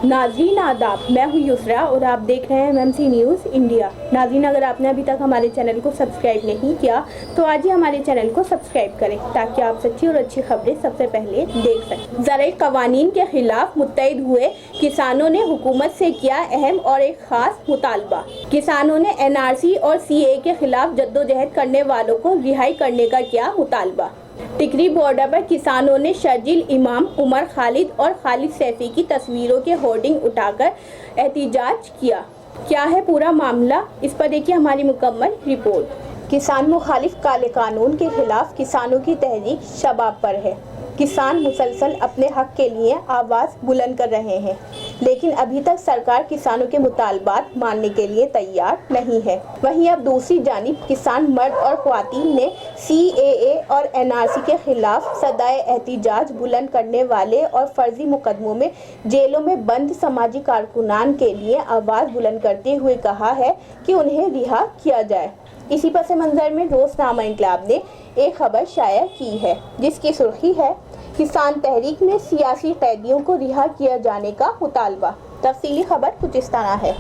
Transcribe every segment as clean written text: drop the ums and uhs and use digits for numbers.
नाज़रीन आदाब, मैं हूँ युसरा और आप देख रहे हैं MMC न्यूज़ इंडिया। नाज़रीन, अगर आपने अभी तक हमारे चैनल को सब्सक्राइब नहीं किया तो आज ही हमारे चैनल को सब्सक्राइब करें ताकि आप सच्ची और अच्छी खबरें सबसे पहले देख सकें। ज़राई क़वानीन के खिलाफ मुत्तहिद हुए किसानों ने हुकूमत से किया अहम और एक खास मुतालबा। किसानों ने NRC और CAA के खिलाफ जद्दोजहद करने वालों को रिहाई करने का किया मुतालबा। टिकरी बॉर्डर पर किसानों ने शर्जील इमाम, उमर खालिद और खालिद सैफी की तस्वीरों के होर्डिंग उठाकर एहतिजाज किया। क्या है पूरा मामला, इस पर देखिए हमारी मुकम्मल रिपोर्ट। किसान मुखालिफ काले कानून के खिलाफ किसानों की तहरीक शबाब पर है। किसान मुसलसल अपने हक के लिए आवाज़ बुलंद कर रहे हैं, लेकिन अभी तक सरकार किसानों के मुतालबात मानने के लिए तैयार नहीं है। वहीं अब दूसरी जानिब किसान मर्द और ख्वातीन ने CAA और NRC के खिलाफ सदाए एहतिजाज बुलंद करने वाले और फर्जी मुकदमों में जेलों में बंद समाजी कारकुनान के लिए आवाज़ बुलंद करते हुए कहा है कि उन्हें रिहा किया जाए। इसी पस मंज़र में रोज़नामा इंकलाब ने एक खबर शाया की है जिसकी सुर्खी है किसान तहरीक में सियासी कैदियों को रिहा किया जाने का मुतालबा। तफसीली खबर कुछ इस तरह है।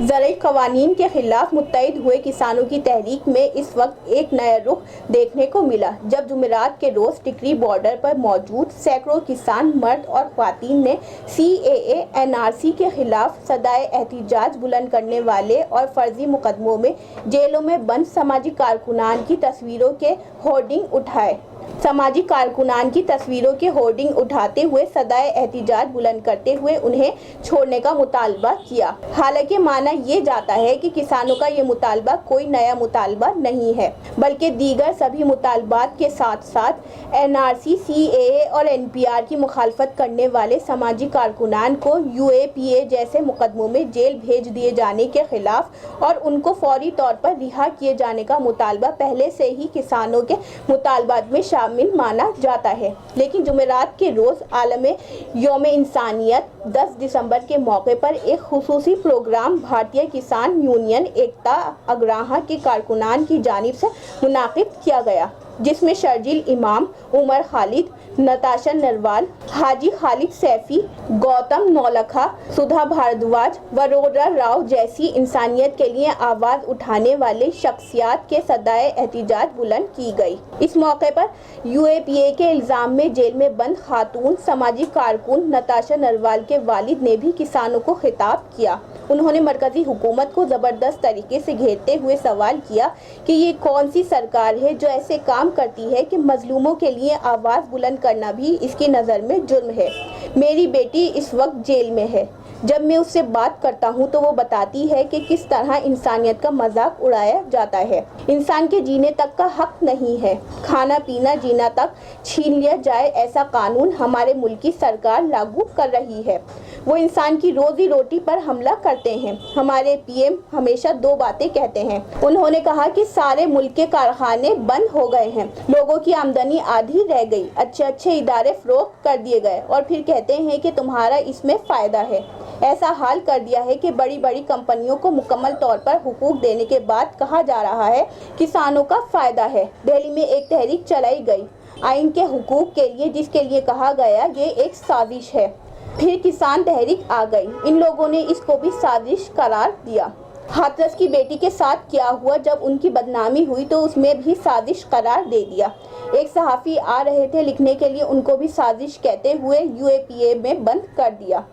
ज़राई क़वानीन के खिलाफ मुत्तहिद हुए किसानों की तहरीक में इस वक्त एक नया रुख देखने को मिला, जब जुमेरात के रोज़ टिकरी बॉर्डर पर मौजूद सैकड़ों किसान मर्द और ख्वातीन ने CAA NRC के खिलाफ सदाए एहतिजाज बुलंद करने वाले और फर्जी मुकदमों में जेलों में बंद समाजी कारकुनान की तस्वीरों के होर्डिंग उठाए। समाजी कारकुनान की तस्वीरों के होर्डिंग उठाते हुए सदाए एहतिजाज बुलंद करते हुए उन्हें छोड़ने का मुतालबा किया। हालांकि माना ये जाता है कि किसानों का ये मुतालबा कोई नया मुतालबा नहीं है, बल्कि दीगर सभी मुतालबात के साथ साथ NRC, CAA और NPR की मुखालफत करने वाले समाजी कारकुनान को UAPA जैसे मुकदमों में जेल भेज दिए जाने के खिलाफ और उनको फौरी तौर पर रिहा किए जाने का मुतालबा पहले से ही किसानों के मुतालबात में शामिल माना जाता है। लेकिन जुमेरात के रोज़ आलमे यौम इंसानियत 10 दिसंबर के मौके पर एक खुसूसी प्रोग्राम भारतीय किसान यूनियन एकता अग्राहा के कारकुनान की जानिब से मुनाकिद किया गया, जिसमें शर्जील इमाम, उमर खालिद, नताशा नरवाल, हाजी खालिद सैफी, गौतम नौलखा, सुधा भारद्वाज, वरोरा राव जैसी इंसानियत के लिए आवाज़ उठाने वाले शख्सियात के सदाए एहतिजाज बुलंद की गई। इस मौके पर UAPA के इल्ज़ाम में जेल में बंद खातून समाजी कारकुन नताशा नरवाल के वालिद ने भी किसानों को खिताब किया। उन्होंने मरकज़ी हुकूमत को ज़बरदस्त तरीके से घेरते हुए सवाल किया कि ये कौन सी सरकार है जो ऐसे काम करती है कि मजलूमों के लिए आवाज़ बुलंद करना भी इसकी नज़र में जुर्म है। मेरी बेटी इस वक्त जेल में है। जब मैं उससे बात करता हूँ तो वो बताती है कि किस तरह इंसानियत का मजाक उड़ाया जाता है। इंसान के जीने तक का हक नहीं है, खाना पीना जीना तक छीन लिया जाए, ऐसा कानून हमारे मुल्क की सरकार लागू कर रही है। वो इंसान की रोजी रोटी पर हमला करते हैं। हमारे PM हमेशा 2 बातें कहते हैं। उन्होंने कहा कि सारे मुल्क के कारखाने बंद हो गए हैं, लोगों की आमदनी आधी रह गई, अच्छे इदारे फरोख्त कर दिए गए, और फिर कहते हैं कि तुम्हारा इसमें फ़ायदा है। ऐसा हाल कर दिया है कि बड़ी बड़ी कंपनियों को मुकम्मल तौर पर हुकूक देने के बाद कहा जा रहा है किसानों का फ़ायदा है। दिल्ली में एक तहरीक चलाई गई आइन के हुकूक के लिए, जिसके लिए कहा गया ये एक साजिश है। फिर किसान तहरीक आ गई, इन लोगों ने इसको भी साजिश करार दिया। हाथरस की बेटी के साथ क्या हुआ, जब उनकी बदनामी हुई तो उसमें भी साजिश करार दे दिया। एक सहाफ़ी आ रहे थे लिखने के लिए, उनको भी साजिश कहते हुए UAPA में बंद कर दिया।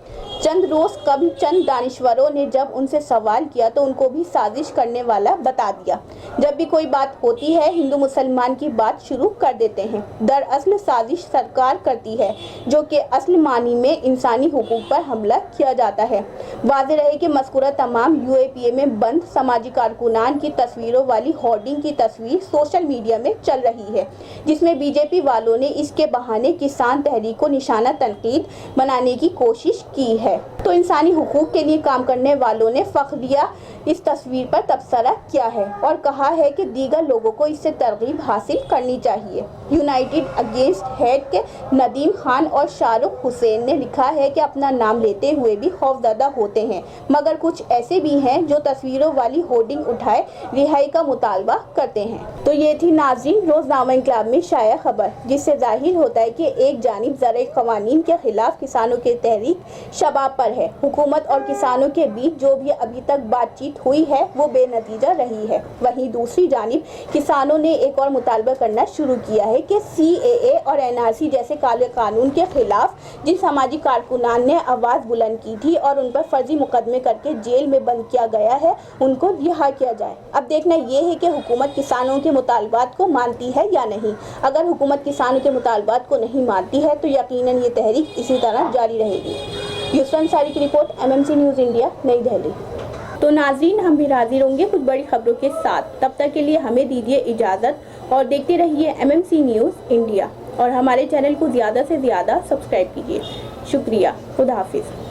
चंद रोज़ कभी चंद दानिश्वरों ने जब उनसे सवाल किया तो उनको भी साजिश करने वाला बता दिया। जब भी कोई बात होती है हिंदू मुसलमान की बात शुरू कर देते हैं। दरअसल साजिश सरकार करती है, जो कि असल मानी में इंसानी हुकूक पर हमला किया जाता है। वाज़ेह रहे कि मज़कूरा तमाम UAPA में बंद समाजी कारकुनान की तस्वीरों वाली होर्डिंग की तस्वीर सोशल मीडिया में चल रही है, जिसमें BJP वालों ने इसके बहाने किसान तहरीक को निशाना तनकीद बनाने की कोशिश की है। तो इंसानी हुकूक के लिए काम करने वालों ने फ़ख्रिया इस तस्वीर पर तबसरा किया है और कहा है कि दीगर लोगों को इससे तरगीब हासिल करनी चाहिए। यूनाइटेड अगेंस्ट हेट के नदीम खान और शाहरुख हुसैन ने लिखा है कि अपना नाम लेते हुए भी खौफजदा होते हैं, मगर कुछ ऐसे भी हैं जो तस्वीरों वाली होर्डिंग उठाए रिहाई का मुतालबा करते हैं। तो ये थी नाज़रीन रोज़नामा इंकलाब में शाया खबर, जिससे जाहिर होता है कि एक जानिब ज़राई क़वानीन के खिलाफ किसानों की तहरीक शबाब دباؤ پر ہے۔ حکومت اور کسانوں کے بیچ جو بھی ابھی تک بات چیت ہوئی ہے وہ بے نتیجہ رہی ہے۔ وہیں دوسری جانب کسانوں نے ایک اور مطالبہ کرنا شروع کیا ہے کہ CAA اور NRC جیسے کالے قانون کے خلاف جن سماجی کارکنان نے آواز بلند کی تھی اور ان پر فرضی مقدمے کر کے جیل میں بند کیا گیا ہے ان کو رہا کیا جائے۔ اب دیکھنا یہ ہے کہ حکومت کسانوں کے مطالبات کو مانتی ہے یا نہیں۔ اگر حکومت کسانوں کے مطالبات کو نہیں مانتی ہے تو یقیناً یہ تحریک اسی طرح جاری رہے گی۔ یسرا انصاری کی رپورٹ، MMC نیوز انڈیا، نئی دہلی۔ تو ناظرین، ہم بھی حاضر ہوں گے کچھ بڑی خبروں کے ساتھ، تب تک کے لیے ہمیں دیجیے اجازت اور دیکھتے رہیے MMC نیوز انڈیا اور ہمارے چینل کو زیادہ سے زیادہ سبسکرائب کیجیے۔ شکریہ، خدا حافظ۔